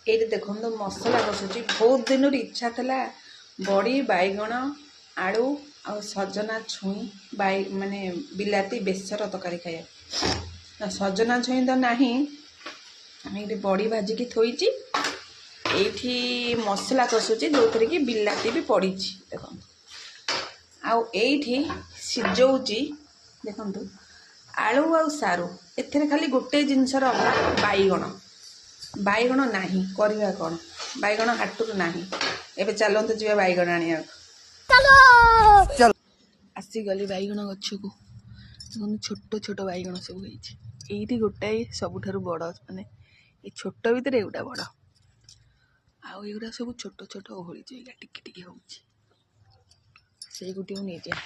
ये देखो तो मसला कषुची बहुत दिन इच्छा था बड़ी बैगण आलू आ सजना छुई माने बिलाती बेसर तरकारी खाए सजना छुई तो ना ये बड़ी भाजिकी थोड़ी ये मसला कषुची जो थे कि बिलाती भी पड़ी देख आठी सिझौची देखु आलू आ सारू एथे खाली गोटे जिनसर अभाव बैगण बैगण नाही करवा कौन बैगण हाटू ना एबे चलते जी बैगण आने आसीगली बैगण गछ को छोट छोट बैगण सब ये गोटाए सबुठ बड़ माने ये छोट भितर एगुटा बड़ आउरा सब छोट छोट ओहली टिके टिके हो गोटे नहीं जाए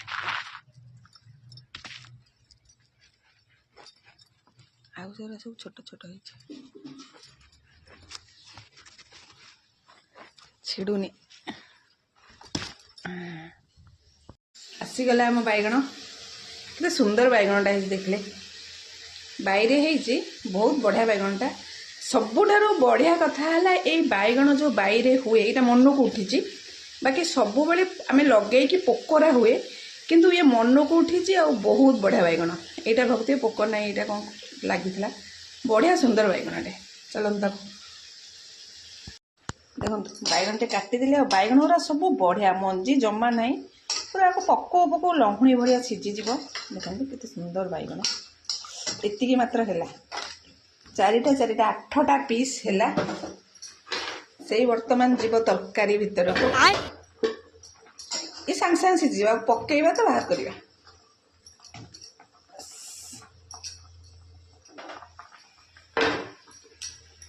आउ सब छोट छोट हो छिड़ुनी आसीगला आम बैगण के सुंदर बैगणटा देखले बाईरे है बहुत बढ़िया बैगणटा सबुठारू बढ़िया कथा है ये बैगण जो बाईरे हुए ये मन को उठी बाकी सब बेले आम लगे पोकरा हुए किंतु ये मन को उठी आ बहुत बढ़िया बैगण यहाँ भावुए पोक ना यहाँ कौन लगी बढ़िया सुंदर बैगणटे चलते तक देखो बैगण टे काटिदेली आ बैगण गुरा सब बढ़िया मंजी जमा ना पूरा पको पको लहुणी भाया सीझीज देखते केते सुंदर बैगण एति मात्र है चारिटा चारिटा 8टा पीस है से वर्तमान जीव तरकारी भितर को ये सांग सांग सीझ पकेवा तो बाहर करवा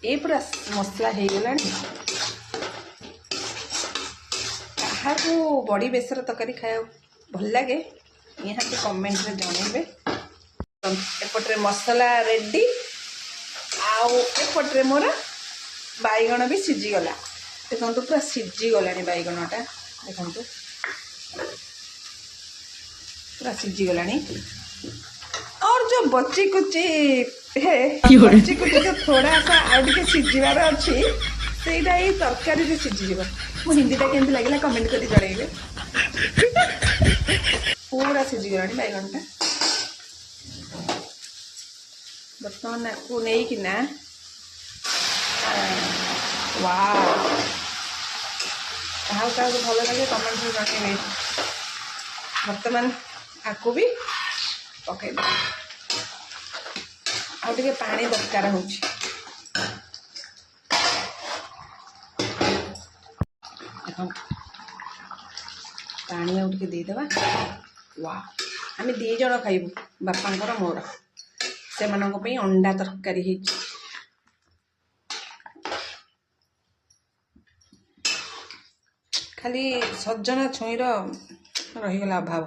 ये पूरा मसला हो गला को बड़ी बेसर तरकारी खाया भल लगे यहाँ के कमेंट रे जनइबे एपटे मसला रेडी आउपटे मोर बैगण भी सीझीगला देखो पूरा सीझीगला बैगणटा देखो पूरा सीझीगला और जो बची कुची है बची कुची जो थोड़ा सा आगे सीझार अच्छी से तरकारी सीझीज मो हिंदीटा केमती लगे कमेंट कर जड़े पूरा सीझीगला बैगणटा बर्तमान आपको नहीं कि ना वाह क्या भल लगे कमेंट में जनइबे बर्तमान आपको भी पकई आगे पानी दरकार हो पानी आगे देदेबा वाह आम 2 जन खाइबू बापांकर मोर से अंडा तरकारी खाली सजना छुईर रहीगला अभाव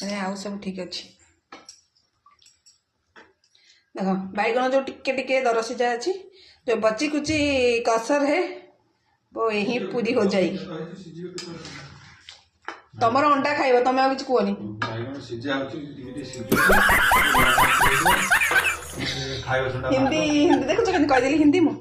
मैंने आउ सब ठीक अच्छे देख बैगण जो टिके टिके दर सीझा अच्छी जो बची कुची कसर है वो यही पूरी हो जाएगी तमर अंडा खाइब तुम आ किसी कहनी हिंदी हिंदी देखो कह हिंदी मु